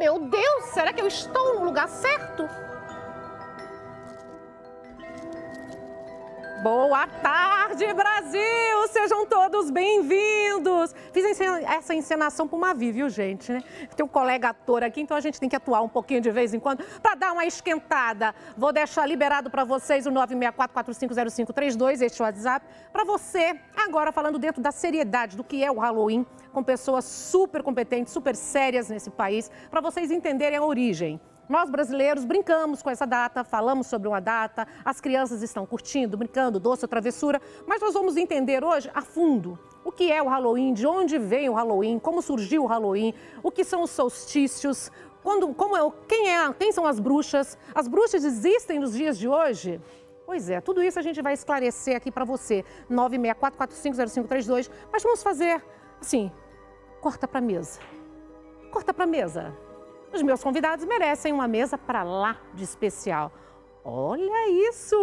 meu Deus, será que eu estou no lugar certo? Boa tarde, Brasil! Sejam todos bem-vindos! Fiz essa encenação por Mavi, viu, gente? Né? Tem um colega ator aqui, então a gente tem que atuar um pouquinho de vez em quando para dar uma esquentada. Vou deixar liberado para vocês o 964-450532, este WhatsApp, para você, agora falando dentro da seriedade do que é o Halloween, com pessoas super competentes, super sérias nesse país, para vocês entenderem a origem. Nós, brasileiros, brincamos com essa data, falamos sobre uma data, as crianças estão curtindo, brincando, doce ou travessura, mas nós vamos entender hoje a fundo o que é o Halloween, de onde vem o Halloween, como surgiu o Halloween, o que são os solstícios, quem são as bruxas existem nos dias de hoje? Pois é, tudo isso a gente vai esclarecer aqui para você, 964-450532, mas vamos fazer assim, corta para mesa. Os meus convidados merecem uma mesa para lá de especial. Olha isso!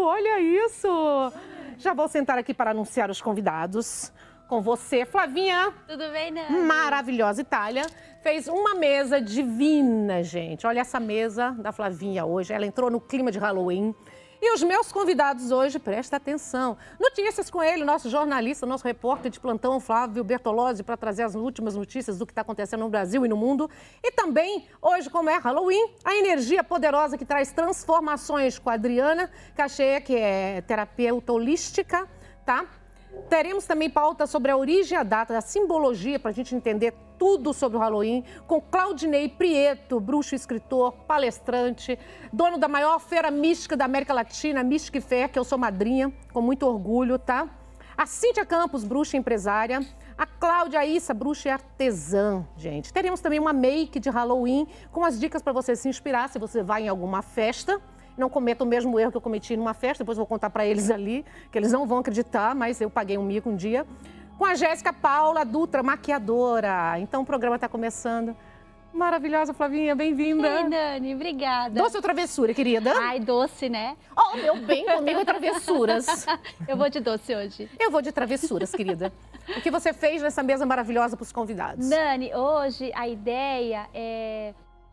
Já vou sentar aqui para anunciar os convidados. Com você, Flavinha. Tudo bem, Nani? Maravilhosa Itália. Fez uma mesa divina, gente. Olha essa mesa da Flavinha hoje. Ela entrou no clima de Halloween. E os meus convidados hoje, presta atenção. Notícias com ele, nosso jornalista, nosso repórter de plantão, Flávio Bertolozzi, para trazer as últimas notícias do que está acontecendo no Brasil e no mundo. E também, hoje, como é Halloween, a energia poderosa que traz transformações com a Adriana Cacheia, que é terapeuta holística, tá? Teremos também pauta sobre a origem e a data, a simbologia, para a gente entender tudo sobre o Halloween, com Claudinei Prieto, bruxo, escritor, palestrante, dono da maior feira mística da América Latina, Mystic Fair, que eu sou madrinha, com muito orgulho, tá? A Cíntia Campos, bruxa e empresária. A Cláudia Issa, bruxa e artesã, gente. Teremos também uma make de Halloween, com as dicas para você se inspirar, se você vai em alguma festa. Não cometa o mesmo erro que eu cometi numa festa, depois vou contar para eles ali, que eles não vão acreditar, mas eu paguei um mico um dia. Com a Jéssica Paula Dutra, maquiadora. Então o programa está começando. Maravilhosa, Flavinha, bem-vinda. Ei, Nani, obrigada. Doce ou travessura, querida? Ai, doce, né? Oh, meu bem, comigo é travessuras. Eu vou de doce hoje. Eu vou de travessuras, querida. O que você fez nessa mesa maravilhosa para os convidados? Nani, hoje a ideia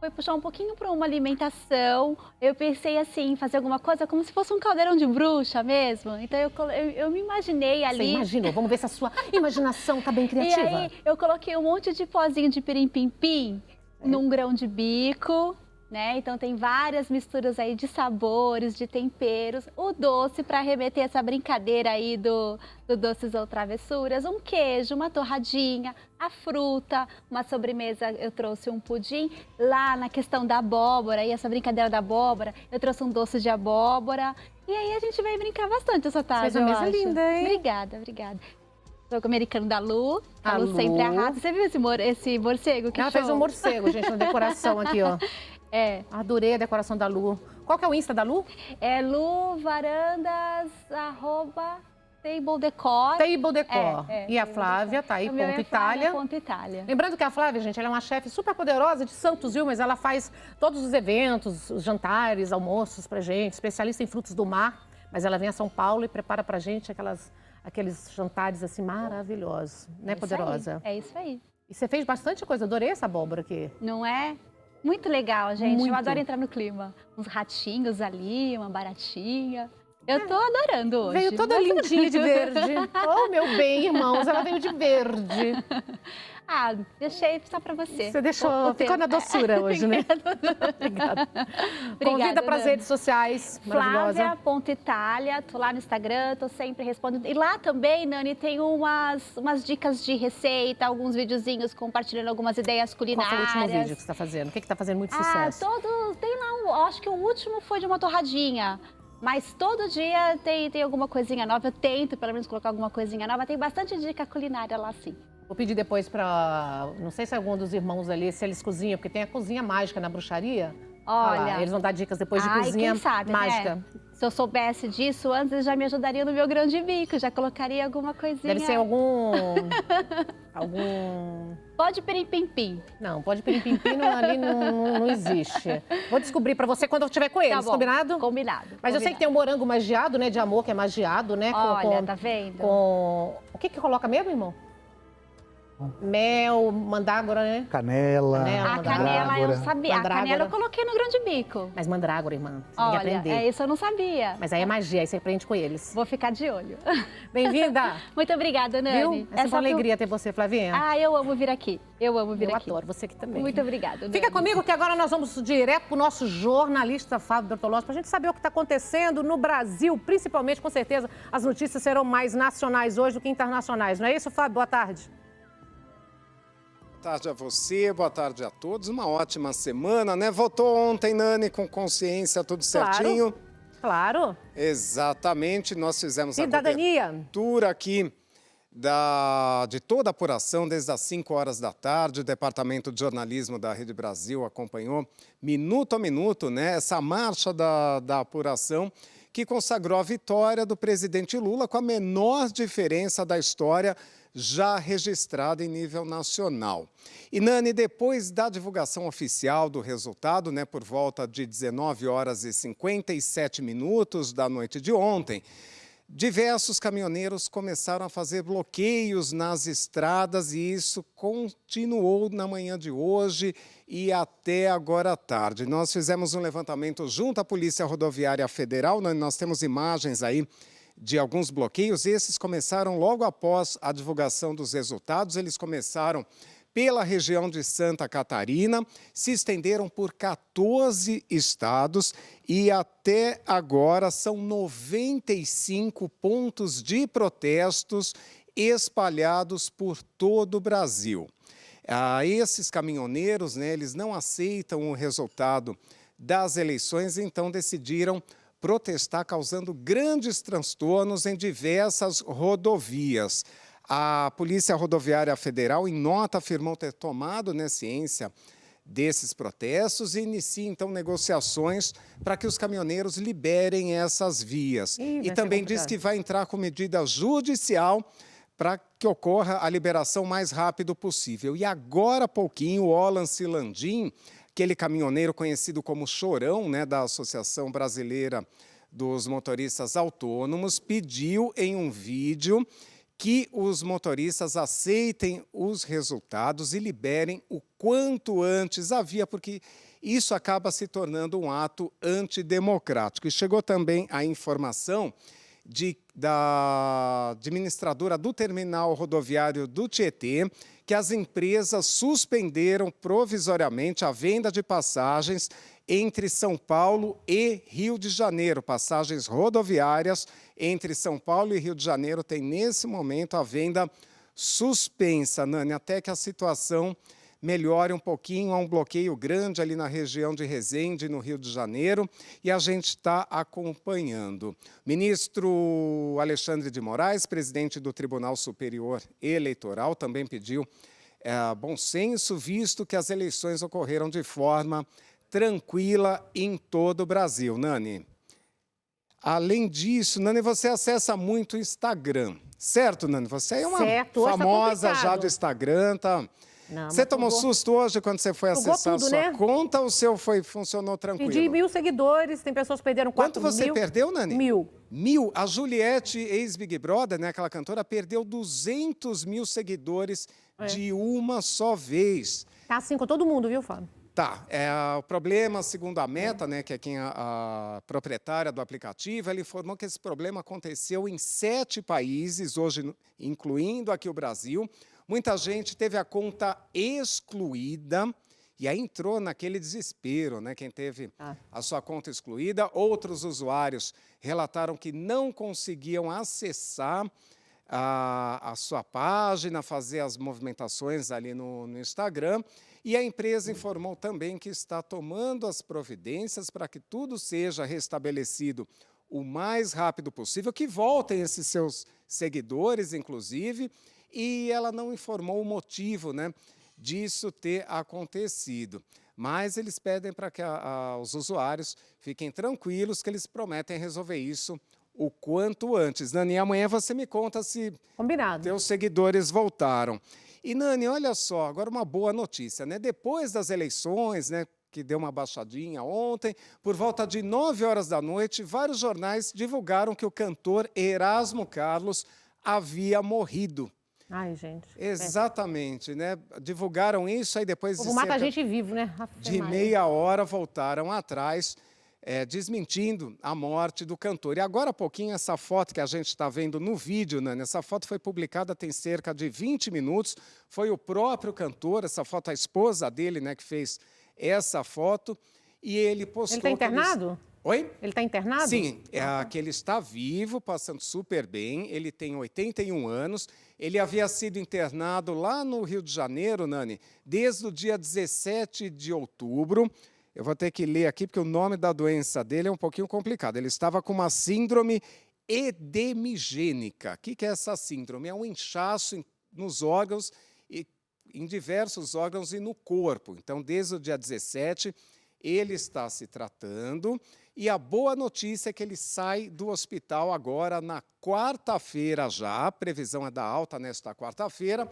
foi puxar um pouquinho para uma alimentação. Eu pensei assim, fazer alguma coisa como se fosse um caldeirão de bruxa mesmo. Então eu me imaginei ali. Você imaginou? Vamos ver se a sua imaginação está bem criativa. E aí eu coloquei um monte de pozinho de pirim-pim-pim num grão de bico, né? Então tem várias misturas aí de sabores, de temperos. O doce para remeter essa brincadeira aí do doces ou travessuras. Um queijo, uma torradinha, a fruta, uma sobremesa. Eu trouxe um pudim. Lá na questão da abóbora, e essa brincadeira da abóbora, eu trouxe um doce de abóbora. E aí a gente vai brincar bastante essa tarde, Fez uma mesa linda, hein? Obrigada. Jogo americano da Lu. A Lu sempre arrasa. Você viu esse morcego? Que ela fez um morcego, gente, na decoração aqui, ó. É. Adorei a decoração da Lu. Qual que é o Insta da Lu? É @Table Decor. Table Decor. E a Flávia tá aí, ponto Itália. Ponto Itália. Lembrando que a Flávia, gente, ela é uma chefe super poderosa de Santos Ilmas. Ela faz todos os eventos, os jantares, almoços pra gente, especialista em frutos do mar. Mas ela vem a São Paulo e prepara pra gente aqueles jantares assim maravilhosos, né, poderosa? É isso aí. E você fez bastante coisa, adorei essa abóbora aqui. Não é? Muito legal, gente. Muito. Eu adoro entrar no clima. Uns ratinhos ali, uma baratinha. Eu tô adorando hoje. Veio toda lindinha de verde. Oh, meu bem, irmãos, ela veio de verde. Ah, deixei só pra você. Você deixou, ficou na doçura hoje, né? Obrigada. Convida para as redes sociais, maravilhosa. Flávia.Itália, tô lá no Instagram, tô sempre respondendo. E lá também, Nani, tem umas dicas de receita, alguns videozinhos compartilhando algumas ideias culinárias. Qual foi o último vídeo que você tá fazendo? O que tá fazendo muito sucesso? Tem lá, acho que o último foi de uma torradinha. Mas todo dia tem alguma coisinha nova, eu tento pelo menos colocar alguma coisinha nova. Tem bastante dica culinária lá, sim. Vou pedir depois para, não sei se algum dos irmãos ali, se eles cozinham, porque tem a cozinha mágica na bruxaria. Olha, eles vão dar dicas depois de cozinha quem sabe, mágica. Né? Se eu soubesse disso antes, eles já me ajudariam no meu grão de bico, já colocaria alguma coisinha. Deve ser algum... Pode pirim-pim-pim. Não, pode pirim-pim-pim, ali não existe. Vou descobrir pra você quando eu estiver com eles, tá bom, combinado? Combinado. Mas eu sei que tem um morango magiado, né, de amor, que é magiado, né? Olha, tá vendo? O que coloca mesmo, irmão? Mel, mandrágora, né? Canela. Canela, A canela eu mandrágora. sabia. A Mandrágora. canela eu coloquei no grão de bico. Mas mandrágora, irmã, você tem que Olha, aprender. isso eu não sabia. Mas aí é magia, aí você aprende com eles. Vou ficar de olho. Bem-vinda! Muito obrigada, Nani. Viu? É sempre uma alegria ter você, Flavinha. Ah, eu amo vir aqui. Eu amo vir Eu aqui. adoro, você aqui também. Muito obrigada, Nani. Fica comigo que agora nós vamos direto para o nosso jornalista Fábio Bertolozzi, para a gente saber o que está acontecendo no Brasil, principalmente, com certeza, as notícias serão mais nacionais hoje do que internacionais. Não é isso, Fábio? Boa tarde. Boa tarde a você, boa tarde a todos. Uma ótima semana, né? Votou ontem, Nani, com consciência, tudo certinho? Claro. Exatamente, nós fizemos a Cidadania. cobertura aqui de toda a apuração, desde as 5 horas da tarde. O Departamento de Jornalismo da Rede Brasil acompanhou minuto a minuto, né, essa marcha da apuração que consagrou a vitória do presidente Lula com a menor diferença da história já registrada em nível nacional. E, Nani, depois da divulgação oficial do resultado, né, por volta de 19 horas e 57 minutos da noite de ontem, diversos caminhoneiros começaram a fazer bloqueios nas estradas e isso continuou na manhã de hoje e até agora à tarde. Nós fizemos um levantamento junto à Polícia Rodoviária Federal, nós temos imagens aí de alguns bloqueios. Esses começaram logo após a divulgação dos resultados. Eles começaram pela região de Santa Catarina, se estenderam por 14 estados e até agora são 95 pontos de protestos espalhados por todo o Brasil. Esses caminhoneiros, né, eles não aceitam o resultado das eleições, então decidiram protestar, causando grandes transtornos em diversas rodovias. A Polícia Rodoviária Federal, em nota, afirmou ter tomado, né, ciência desses protestos e inicia, então, negociações para que os caminhoneiros liberem essas vias. E também diz que vai entrar com medida judicial para que ocorra a liberação mais rápido possível. E agora há pouquinho, o Wallace Landim, aquele caminhoneiro conhecido como Chorão, né, da Associação Brasileira dos Motoristas Autônomos, pediu em um vídeo que os motoristas aceitem os resultados e liberem o quanto antes a via, porque isso acaba se tornando um ato antidemocrático. E chegou também a informação da administradora do terminal rodoviário do Tietê que as empresas suspenderam provisoriamente a venda de passagens entre São Paulo e Rio de Janeiro. Passagens rodoviárias entre São Paulo e Rio de Janeiro tem, nesse momento, a venda suspensa, Nani, até que a situação melhore um pouquinho. Há um bloqueio grande ali na região de Resende, no Rio de Janeiro, e a gente está acompanhando. Ministro Alexandre de Moraes, presidente do Tribunal Superior Eleitoral, também pediu bom senso, visto que as eleições ocorreram de forma tranquila em todo o Brasil. Nani, além disso, Nani, você acessa muito o Instagram, certo, Nani? Você é uma famosa já do Instagram, tá? Não, você tomou susto hoje quando você foi acessar tudo, a sua né? conta ou o seu funcionou tranquilo? Perdi 1.000 seguidores, tem pessoas que perderam 4 mil. Quanto você perdeu, Nani? 1.000. 1.000? A Juliette, ex-Big Brother, né, aquela cantora, perdeu 200 mil seguidores de uma só vez. Tá assim com todo mundo, viu, Fábio? Tá, o problema, segundo a Meta, né, que é quem a proprietária do aplicativo, ela informou que esse problema aconteceu em 7 países, hoje incluindo aqui o Brasil. Muita gente teve a conta excluída e aí entrou naquele desespero, né? Quem teve a sua conta excluída. Outros usuários relataram que não conseguiam acessar a sua página, fazer as movimentações ali no Instagram. E a empresa informou também que está tomando as providências para que tudo seja restabelecido o mais rápido possível, que voltem esses seus seguidores, inclusive. E ela não informou o motivo, né, disso ter acontecido. Mas eles pedem para que os usuários fiquem tranquilos, que eles prometem resolver isso o quanto antes. Nani, amanhã você me conta se teus seguidores voltaram. E, Nani, olha só, agora uma boa notícia, né? Depois das eleições, né, que deu uma baixadinha ontem, por volta de 9 horas da noite, vários jornais divulgaram que o cantor Erasmo Carlos havia morrido. Ai, gente. Exatamente, né? Divulgaram isso, aí depois O povo mata a gente vivo, né? de meia hora voltaram atrás, desmentindo a morte do cantor. E agora há pouquinho, essa foto que a gente está vendo no vídeo, Nani, essa foto foi publicada tem cerca de 20 minutos. Foi o próprio cantor, essa foto, a esposa dele, né, que fez essa foto. E ele postou... Ele está internado? Oi? Ele está internado? Sim, que ele está vivo, passando super bem. Ele tem 81 anos. Ele havia sido internado lá no Rio de Janeiro, Nani, desde o dia 17 de outubro. Eu vou ter que ler aqui, porque o nome da doença dele é um pouquinho complicado. Ele estava com uma síndrome edemigênica. O que é essa síndrome? É um inchaço nos órgãos, em diversos órgãos e no corpo. Então, desde o dia 17, ele está se tratando. E a boa notícia é que ele sai do hospital agora na quarta-feira já. A previsão é da alta nesta quarta-feira.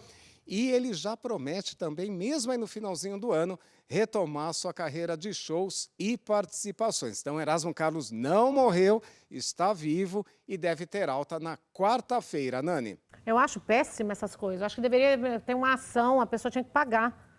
E ele já promete também, mesmo aí no finalzinho do ano, retomar sua carreira de shows e participações. Então, Erasmo Carlos não morreu, está vivo e deve ter alta na quarta-feira, Nani. Eu acho péssimo essas coisas. Eu acho que deveria ter uma ação, a pessoa tinha que pagar.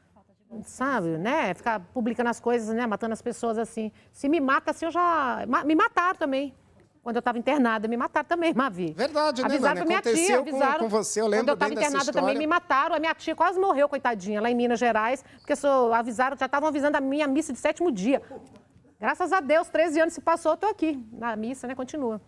Sabe, né? Ficar publicando as coisas, né? Matando as pessoas assim. Se me mata assim, eu já... Me mataram também. Quando eu estava internada, me mataram também, Mavi. Verdade, né, avisaram pra minha tia, avisaram. Com você, eu lembro bem dessa história. Quando eu estava internada também, me mataram. A minha tia quase morreu, coitadinha, lá em Minas Gerais, porque avisaram, já estavam avisando a minha missa de 7º dia. Graças a Deus, 13 anos se passou, eu estou aqui. Na missa, né? Continua.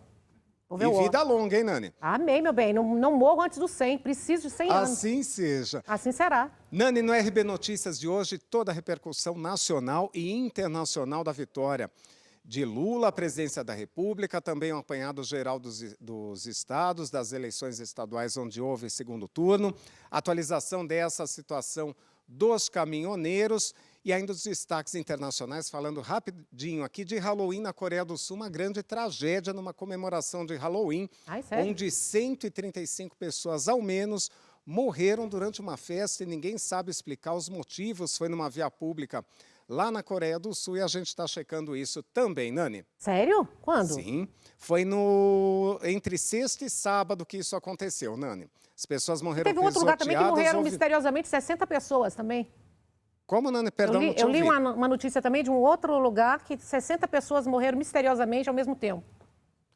E vida longa, hein, Nani? Amém, meu bem. Não morro antes dos 100. Preciso de 100 anos. Assim seja. Assim será. Nani, no RB Notícias de hoje, toda a repercussão nacional e internacional da vitória de Lula, a presidência da República, também um apanhado geral dos estados, das eleições estaduais onde houve segundo turno, atualização dessa situação dos caminhoneiros e ainda os destaques internacionais, falando rapidinho aqui de Halloween na Coreia do Sul, uma grande tragédia numa comemoração de Halloween, onde 135 pessoas ao menos morreram durante uma festa e ninguém sabe explicar os motivos. Foi numa via pública lá na Coreia do Sul e a gente está checando isso também, Nani. Sério? Quando? Sim, foi entre sexta e sábado que isso aconteceu, Nani. As pessoas morreram pisoteadas. Teve um outro lugar também que morreram misteriosamente 60 pessoas também. Como, Nani? Perdão, não te Eu li ouvi. uma notícia também de um outro lugar que 60 pessoas morreram misteriosamente ao mesmo tempo.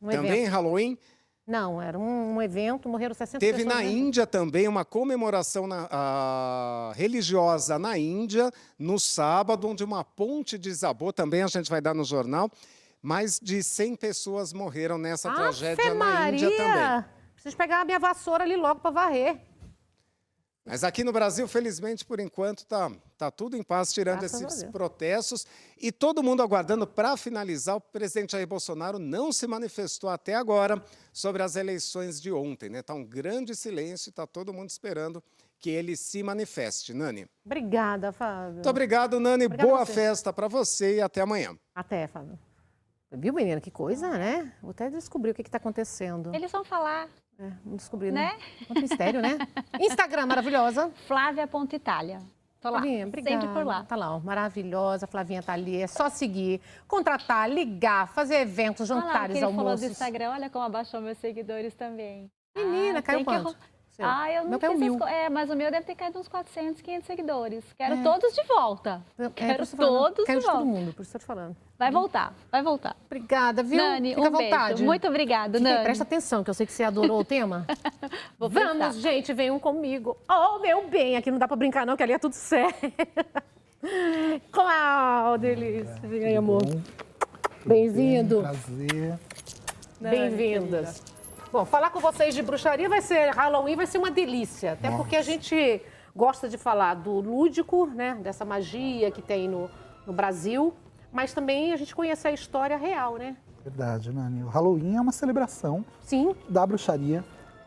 Também em Halloween? Não, era um evento, morreram 60 Teve pessoas. na Índia também uma comemoração religiosa na Índia, no sábado, onde uma ponte desabou, também a gente vai dar no jornal. Mais de 100 pessoas morreram nessa tragédia na Índia também. Preciso pegar a minha vassoura ali logo para varrer. Mas aqui no Brasil, felizmente, por enquanto, tá tudo em paz, tirando Graças a esses Deus. protestos. E todo mundo aguardando, para finalizar, o presidente Jair Bolsonaro não se manifestou até agora sobre as eleições de ontem, né? Está um grande silêncio, está todo mundo esperando que ele se manifeste. Nani. Obrigada, Fábio. Muito obrigado, Nani. Obrigada Boa a você. festa para você e até amanhã. Até, Fábio. Viu, menina? Que coisa, né? Vou até descobrir o que está acontecendo. Eles vão falar, Não descobri, né? né? Quanto mistério, né? Instagram, maravilhosa. Flávia.itália. Tô lá, Flavinha, obrigada. sempre por lá. Tá lá, ó, maravilhosa. Flavinha tá ali. É só seguir, contratar, ligar, fazer eventos, Olha lá, jantares, que ele falou do almoços. Instagram, olha como abaixou meus seguidores também. Menina, caiu tem que quanto? Seu? Eu não Meu caiu fiz 1000. mas o meu deve ter caído uns 400, 500 seguidores. Quero todos de volta. Por Quero isso eu tô falando. todos Quero de de todo volta. mundo, por isso eu tô te falando. Vai voltar, vai voltar. Obrigada, viu? Nani, Fica à um vontade. beijo. Muito obrigada, Fiquei, Nani. presta atenção, que eu sei que você adorou o tema. Vou Vamos, prestar. gente, venham comigo. Oh, meu bem, aqui não dá pra brincar não, que ali é tudo sério. Cláudia, delícia. Vem aí, amor. Bem-vindo. Prazer. Bem-vindas. Bom, falar com vocês de bruxaria vai ser Halloween, vai ser uma delícia. Até porque a gente gosta de falar do lúdico, né? Dessa magia que tem no Brasil. Mas também a gente conhece a história real, né? Verdade, Nani. O Halloween é uma celebração Sim. da bruxaria,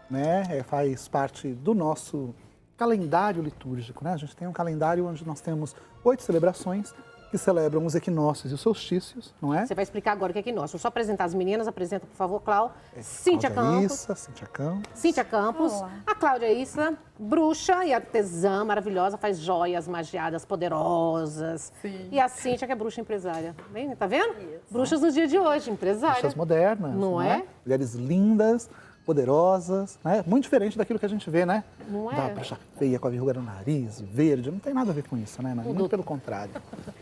né? Faz parte do nosso calendário litúrgico, né? A gente tem um calendário onde nós temos 8 celebrações que celebram os equinócios e os solstícios, não é? Você vai explicar agora o que é equinócio. Vou só apresentar as meninas. Apresenta, por favor, Cláudia. Cíntia Campos. Cíntia Campos. Cíntia Campos. Olá. A Cláudia Issa, bruxa e artesã maravilhosa, faz joias magiadas poderosas. Sim. E a Cíntia, que é bruxa empresária. Bem, tá vendo? Bruxas no dia de hoje, empresária. Bruxas modernas, Não não é? Mulheres lindas, poderosas, né? Muito diferente daquilo que a gente vê, né? Não é? Da bruxa feia com a verruga no nariz, verde, não tem nada a ver com isso, né? Muito pelo contrário,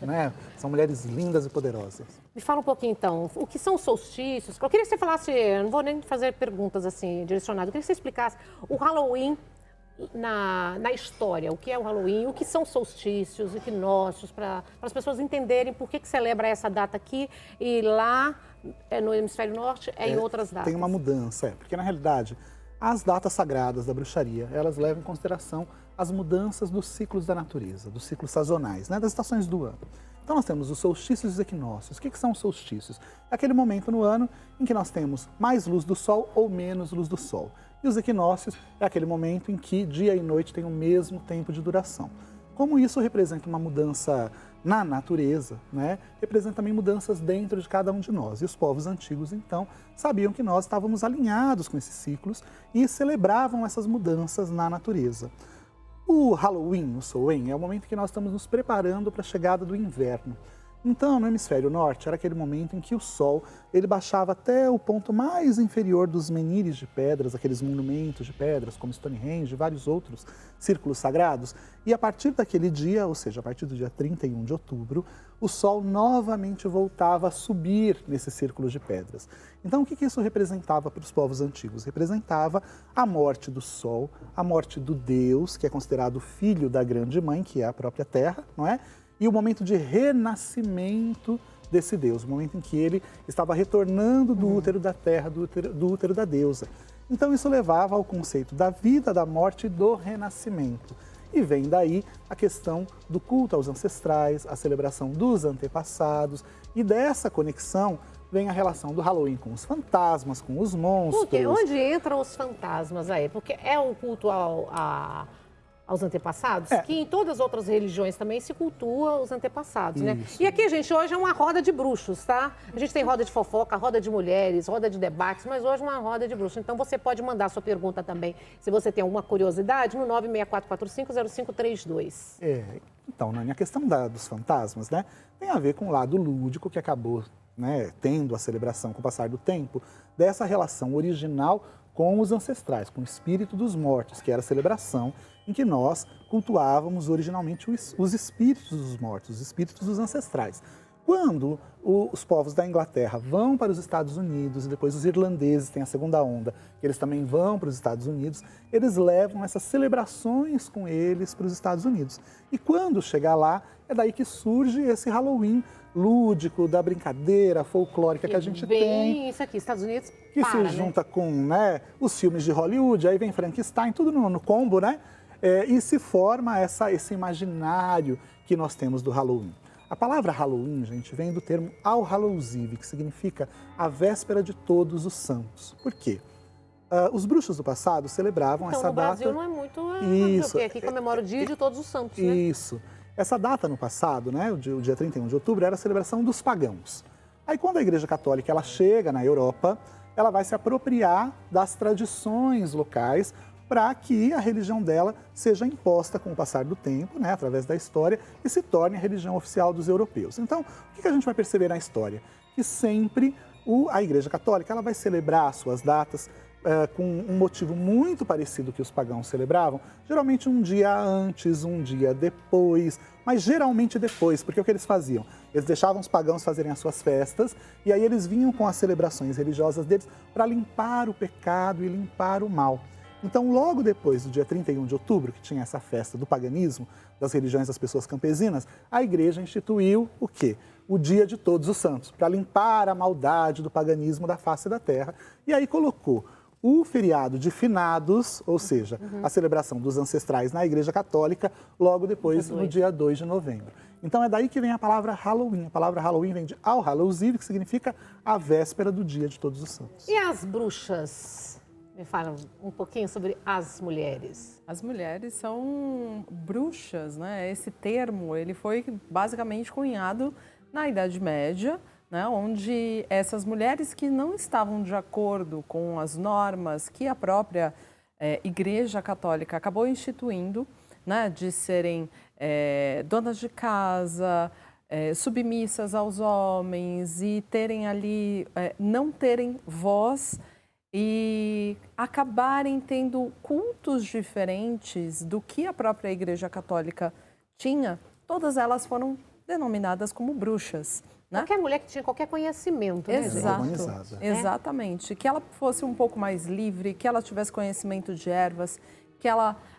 né? São mulheres lindas e poderosas. Me fala um pouquinho, então, o que são os solstícios? Eu queria que você falasse, eu não vou nem fazer perguntas assim, direcionadas, eu queria que você explicasse o Halloween na história, o que é o Halloween, o que são solstícios, equinócios, para as pessoas entenderem por que celebra essa data aqui e lá no hemisfério norte em outras datas. Tem uma mudança, porque na realidade as datas sagradas da bruxaria, elas levam em consideração as mudanças dos ciclos da natureza, dos ciclos sazonais, né, das estações do ano. Então nós temos os solstícios e os equinócios. O que são os solstícios? É aquele momento no ano em que nós temos mais luz do sol ou menos luz do sol. E os equinócios é aquele momento em que dia e noite têm o mesmo tempo de duração. Como isso representa uma mudança na natureza, né? Representa também mudanças dentro de cada um de nós. E os povos antigos, então, sabiam que nós estávamos alinhados com esses ciclos e celebravam essas mudanças na natureza. O Halloween, o Samhain, é o momento em que nós estamos nos preparando para a chegada do inverno. Então, no hemisfério norte, era aquele momento em que o sol ele baixava até o ponto mais inferior dos menires de pedras, aqueles monumentos de pedras, como Stonehenge e vários outros círculos sagrados. E a partir daquele dia, ou seja, a partir do dia 31 de outubro, o sol novamente voltava a subir nesses círculos de pedras. Então, o que isso representava para os povos antigos? Representava a morte do sol, a morte do Deus, que é considerado filho da grande mãe, que é a própria Terra, não é? E o momento de renascimento desse Deus, o momento em que ele estava retornando do útero da terra, do útero da deusa. Então isso levava ao conceito da vida, da morte e do renascimento. E vem daí a questão do culto aos ancestrais, a celebração dos antepassados, e dessa conexão vem a relação do Halloween com os fantasmas, com os monstros. Por quê? Onde entram os fantasmas aí? Porque é o culto aos antepassados, que em todas as outras religiões também se cultua os antepassados, né? E aqui, gente, hoje é uma roda de bruxos, tá? A gente tem roda de fofoca, roda de mulheres, roda de debates, mas hoje é uma roda de bruxos. Então você pode mandar sua pergunta também, se você tem alguma curiosidade, no 964450532. Então, Nani, a questão dos fantasmas, né, tem a ver com o lado lúdico que acabou, né, tendo a celebração com o passar do tempo, dessa relação original com os ancestrais, com o espírito dos mortos, que era a celebração em que nós cultuávamos originalmente os espíritos dos mortos, os espíritos dos ancestrais. Quando os povos da Inglaterra vão para os Estados Unidos e depois os irlandeses têm a segunda onda, que eles também vão para os Estados Unidos, eles levam essas celebrações com eles para os Estados Unidos. E quando chegar lá, é daí que surge esse Halloween lúdico, da brincadeira folclórica que a gente tem. Isso aqui, Estados Unidos, que se junta com, né, os filmes de Hollywood, aí vem Frankenstein, tudo no combo, né? E se forma esse imaginário que nós temos do Halloween. A palavra Halloween, gente, vem do termo All Hallows Eve, que significa a véspera de todos os santos. Por quê? Os bruxos do passado celebravam essa data... Então, no Brasil não é muito... Isso. Porque aqui comemora o dia de todos os santos, né? Isso. Essa data no passado, né, o dia 31 de outubro, era a celebração dos pagãos. Aí quando a Igreja Católica ela chega na Europa, ela vai se apropriar das tradições locais para que a religião dela seja imposta com o passar do tempo, né, através da história, e se torne a religião oficial dos europeus. Então, o que a gente vai perceber na história? Que sempre a Igreja Católica ela vai celebrar suas datas com um motivo muito parecido que os pagãos celebravam, geralmente um dia antes, um dia depois, mas geralmente depois, porque o que eles faziam? Eles deixavam os pagãos fazerem as suas festas e aí eles vinham com as celebrações religiosas deles para limpar o pecado e limpar o mal. Então, logo depois do dia 31 de outubro, que tinha essa festa do paganismo, das religiões das pessoas campesinas, a igreja instituiu o quê? O Dia de Todos os Santos, para limpar a maldade do paganismo da face da terra. E aí colocou o feriado de finados, ou seja, a celebração dos ancestrais na Igreja Católica, logo depois, no dia 2 de novembro. Então é daí que vem a palavra Halloween. A palavra Halloween vem de All Hallows Eve, que significa a véspera do Dia de Todos os Santos. E as bruxas? Me fala um pouquinho sobre as mulheres. As mulheres são bruxas, né? Esse termo, ele foi basicamente cunhado na Idade Média, né? Onde essas mulheres que não estavam de acordo com as normas que a própria Igreja Católica acabou instituindo, né? De serem donas de casa, submissas aos homens e terem ali, não terem voz e acabarem tendo cultos diferentes do que a própria Igreja Católica tinha, todas elas foram denominadas como bruxas. Né? Qualquer mulher que tinha qualquer conhecimento, né, gente? Harmonizada. Exatamente. Que ela fosse um pouco mais livre, que ela tivesse conhecimento de ervas, que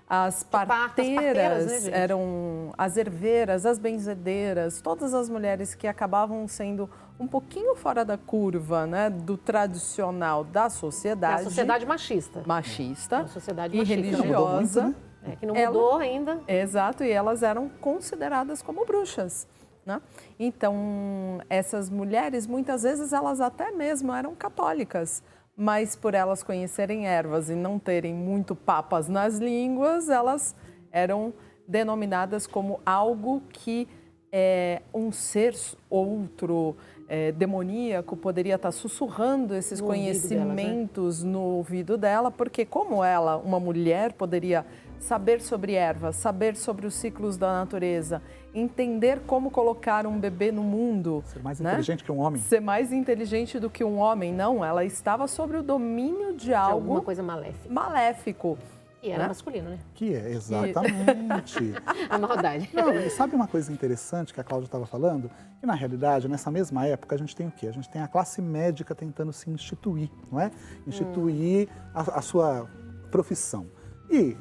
as parteiras, né, gente? eram as herveiras, as benzedeiras, todas as mulheres que acabavam sendo um pouquinho fora da curva, né, do tradicional da sociedade. É a sociedade machista. Machista É uma sociedade e machista. Não mudou muito, religiosa. né? Que não mudou ainda. Exato, e elas eram consideradas como bruxas. Né? Então, essas mulheres, muitas vezes, elas até mesmo eram católicas, mas por elas conhecerem ervas e não terem muito papas nas línguas, elas eram denominadas como algo que um ser outro, demoníaco, poderia estar sussurrando esses conhecimentos no ouvido dela, porque como ela, uma mulher, poderia saber sobre ervas, saber sobre os ciclos da natureza, entender como colocar um bebê no mundo. Ser mais né? inteligente que um homem. Ser mais inteligente do que um homem. Não, ela estava sobre o domínio de algo Alguma coisa maléfica. maléfico. E era masculino, né? Que é, exatamente. A maldade. Não, e sabe uma coisa interessante que a Cláudia estava falando? Que na realidade, nessa mesma época, a gente tem o quê? A gente tem a classe médica tentando se instituir, não é? Instituir a sua profissão. E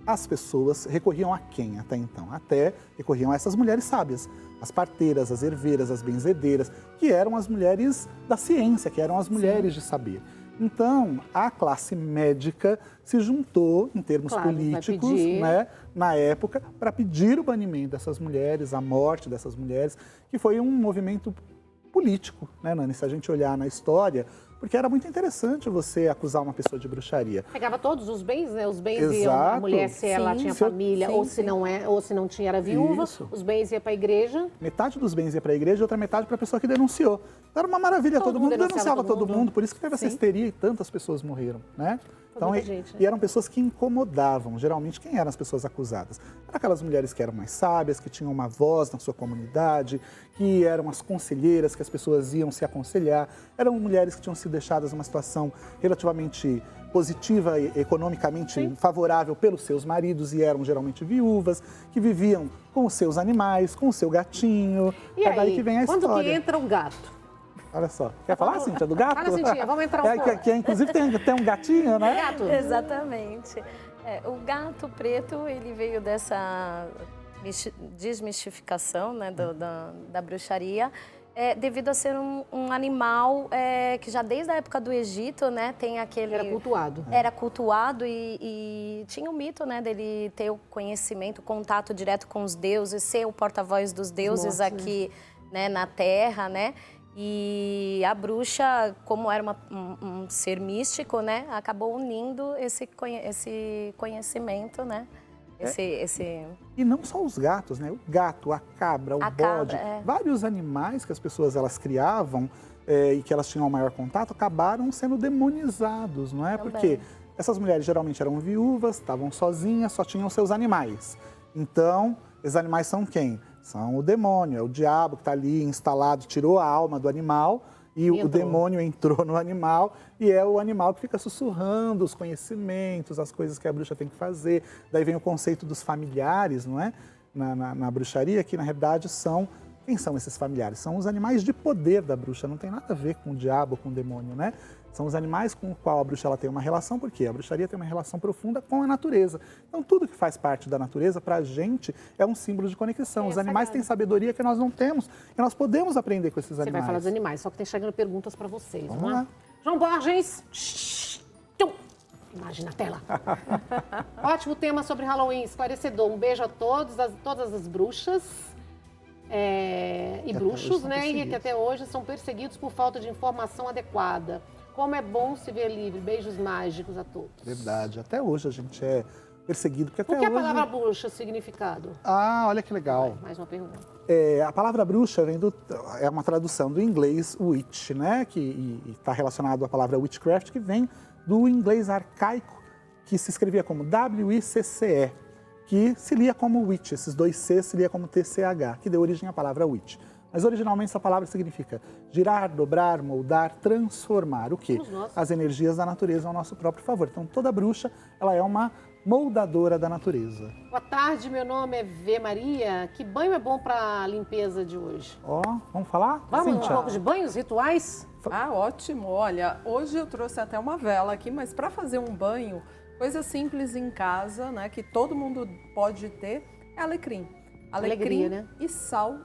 as pessoas recorriam a quem até então? Até recorriam a essas mulheres sábias, as parteiras, as herveiras, as benzedeiras, que eram as mulheres da ciência, que eram as mulheres de saber. Então, a classe médica se juntou, em termos políticos, né, na época, para pedir o banimento dessas mulheres, a morte dessas mulheres, que foi um movimento político, né, Nani? Se a gente olhar na história, porque era muito interessante você acusar uma pessoa de bruxaria. Pegava todos os bens, né? Os bens Exato. iam a mulher, se ela Sim. tinha Se eu- família, sim, ou se sim. não ou se não tinha, era viúva. Isso. Os bens iam para a igreja. Metade dos bens ia para a igreja e outra metade para a pessoa que denunciou. Era uma maravilha, todo mundo denunciava todo mundo, por isso que teve essa histeria e tantas pessoas morreram, né? Então, muita gente, né? E eram pessoas que incomodavam. Geralmente, quem eram as pessoas acusadas? Eram aquelas mulheres que eram mais sábias, que tinham uma voz na sua comunidade, que eram as conselheiras, que as pessoas iam se aconselhar. Eram mulheres que tinham sido deixadas numa situação relativamente positiva e economicamente favorável pelos seus maridos e eram geralmente viúvas, que viviam com os seus animais, com o seu gatinho. E É aí, daí que vem a quando história. que entra o gato? Olha só. Quer falar, Cíntia, do gato? Fala, Cintinha, vamos entrar um pouco. Inclusive tem um gatinho, né? Gato. Exatamente. O gato preto, ele veio dessa desmistificação, né, da bruxaria, devido a ser um animal que já desde a época do Egito, né, tem aquele... Era cultuado. Era cultuado e tinha o mito, né, dele ter o conhecimento, contato direto com os deuses, ser o porta-voz dos deuses mortos, aqui, né, na Terra, né? E a bruxa, como era um ser místico, né, acabou unindo esse conhecimento, né? E não só os gatos, né? O gato, a cabra, o bode, vários animais que as pessoas elas criavam e que elas tinham maior contato acabaram sendo demonizados, não é? Também. Porque essas mulheres geralmente eram viúvas, estavam sozinhas, só tinham seus animais. Então, esses animais são quem? São o demônio, é o diabo que está ali instalado, tirou a alma do animal e o demônio entrou no animal e é o animal que fica sussurrando os conhecimentos, as coisas que a bruxa tem que fazer. Daí vem o conceito dos familiares, não é? Na bruxaria, que na realidade são... Quem são esses familiares? São os animais de poder da bruxa, não tem nada a ver com o diabo, com o demônio, né? São os animais com os quais a bruxa ela tem uma relação, porque a bruxaria tem uma relação profunda com a natureza. Então, tudo que faz parte da natureza, para a gente, é um símbolo de conexão. Os animais têm sabedoria que nós não temos, e nós podemos aprender com esses animais. Você vai falar dos animais, só que tem chegando perguntas para vocês. Vamos lá. João Borges. Imagem na tela. Ótimo tema sobre Halloween, esclarecedor. Um beijo a todas as bruxas. E bruxos, né? E que até hoje são perseguidos por falta de informação adequada. Como é bom se ver livre. Beijos mágicos a todos. Verdade. Até hoje a gente é perseguido. Porque até O que é a hoje... palavra bruxa, significado? Ah, olha que legal. Mais uma pergunta. A palavra bruxa é uma tradução do inglês witch, né? Que está relacionado à palavra witchcraft, que vem do inglês arcaico, que se escrevia como W-I-C-C-E, que se lia como witch. Esses dois Cs se lia como T-C-H, que deu origem à palavra witch. Mas originalmente essa palavra significa girar, dobrar, moldar, transformar. O quê? Somos nós. As energias da natureza ao nosso próprio favor. Então toda bruxa, ela é uma moldadora da natureza. Boa tarde, meu nome é V. Maria. Que banho é bom para a limpeza de hoje? Ó, vamos falar? Vamos um Cíntia? pouco de banhos rituais? Ah, ótimo. Olha, hoje eu trouxe até uma vela aqui, mas para fazer um banho, coisa simples em casa, né, que todo mundo pode ter, é alecrim. Alecrim Alegria, né? e sal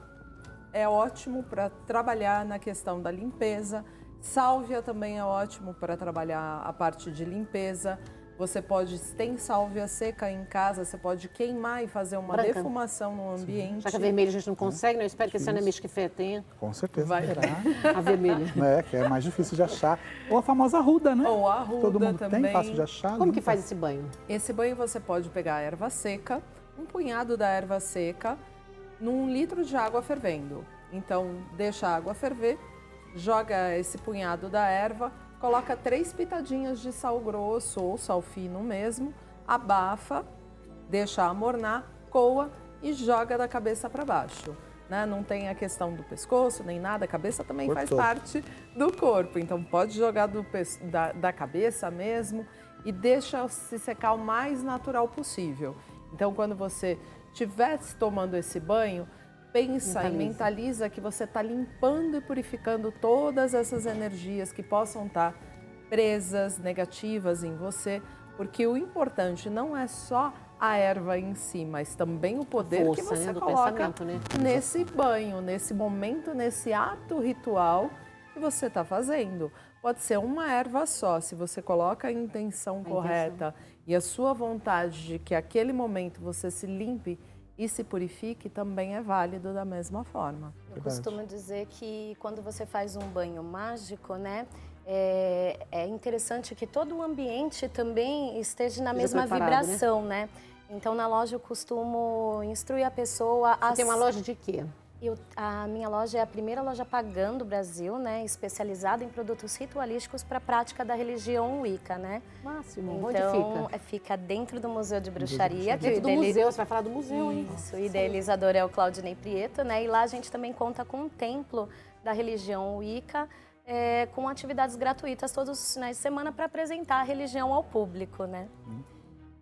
é ótimo para trabalhar na questão da limpeza. Sálvia também é ótimo para trabalhar a parte de limpeza. Você pode, se tem sálvia seca em casa, você pode queimar e fazer uma Branca. defumação no ambiente. Já que a vermelha a gente não consegue, né? Eu espero que esse ano a Mesquifé tenha Com certeza Vai. terá. a vermelha. Né, que é mais difícil de achar. Ou a famosa arruda, né? Ou a arruda Todo mundo também. tem, fácil de achar. Como que limpa. faz esse banho? Esse banho você pode pegar a erva seca, um punhado da erva seca, num litro de água fervendo. Então, deixa a água ferver, joga esse punhado da erva, coloca 3 pitadinhas de sal grosso ou sal fino mesmo, abafa, deixa amornar, coa e joga da cabeça para baixo. Né? Não tem a questão do pescoço nem nada, a cabeça também Corpo faz todo. parte do corpo. Então, pode jogar da cabeça mesmo e deixa se secar o mais natural possível. Então, quando você estiver tomando esse banho, pensa e mentaliza que você está limpando e purificando todas essas energias que possam estar presas, negativas em você, porque o importante não é só a erva em si, mas também o poder que Força, você né, do coloca pensamento, né? nesse banho, nesse momento, nesse ato ritual que você está fazendo. Pode ser uma erva só, se você coloca a intenção correta e a sua vontade de que aquele momento você se limpe e se purifique, também é válido da mesma forma. Eu costumo dizer que quando você faz um banho mágico, né, é interessante que todo o ambiente também esteja na mesma preparado, vibração, né? Então, na loja eu costumo instruir a pessoa a... Você tem uma loja de quê? A minha loja é a primeira loja pagã do Brasil, né, especializada em produtos ritualísticos para a prática da religião Wicca, né? Máximo. Então, Onde fica? fica dentro do Museu de Bruxaria. Dentro do museu, você vai falar do museu, hein? Isso, o idealizador é o Claudinei Prieto, né? E lá a gente também conta com um templo da religião Wicca, com atividades gratuitas todos os finais de semana para apresentar a religião ao público, né?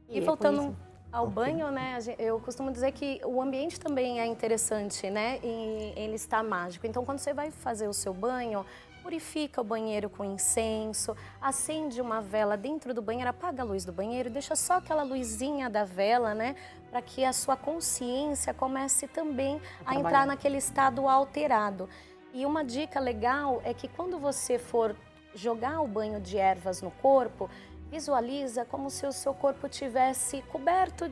E voltando ao banho, né? Eu costumo dizer que o ambiente também é interessante, né? E ele está mágico. Então, quando você vai fazer o seu banho, purifica o banheiro com incenso, acende uma vela dentro do banheiro, apaga a luz do banheiro, deixa só aquela luzinha da vela, né? Para que a sua consciência comece também a entrar naquele estado alterado. E uma dica legal é que quando você for jogar o banho de ervas no corpo, visualiza como se o seu corpo tivesse coberto,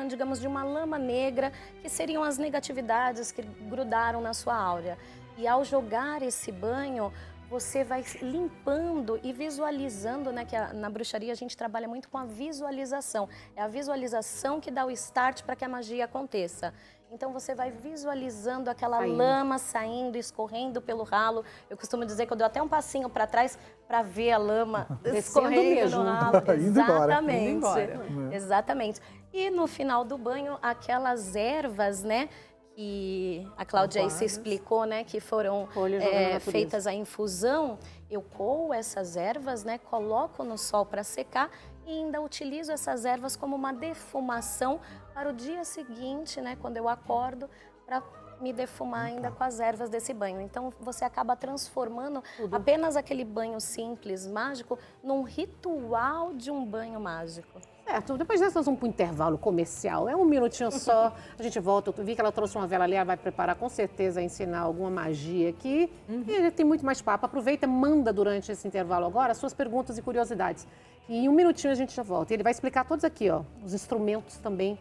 digamos, de uma lama negra, que seriam as negatividades que grudaram na sua áurea. E ao jogar esse banho, você vai limpando e visualizando, né? Que na bruxaria a gente trabalha muito com a visualização. É a visualização que dá o start para que a magia aconteça. Então você vai visualizando aquela lama saindo, escorrendo pelo ralo. Eu costumo dizer que eu dou até um passinho para trás para ver a lama escorrendo mesmo. no ralo. Indo embora. Exatamente. Indo embora. Exatamente. E no final do banho, aquelas ervas, né? Que a Cláudia aí se explicou, né? Que foram feitas a infusão. Eu coo essas ervas, né? Coloco no sol para secar e ainda utilizo essas ervas como uma defumação para o dia seguinte, né? Quando eu acordo, para me defumar ainda com as ervas desse banho. Então, você acaba transformando apenas aquele banho simples, mágico, num ritual de um banho mágico. Certo, depois dessa nós vamos para o intervalo comercial. É um minutinho só, a gente volta. Eu vi que ela trouxe uma vela ali, ela vai preparar com certeza, ensinar alguma magia aqui. E tem muito mais papo. Aproveita, manda durante esse intervalo agora suas perguntas e curiosidades. E em um minutinho a gente já volta. Ele vai explicar todos aqui, ó, os instrumentos também,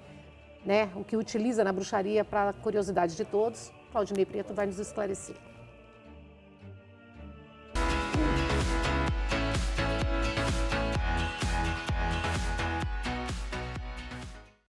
né? O que utiliza na bruxaria para a curiosidade de todos. Claudinei Prieto vai nos esclarecer.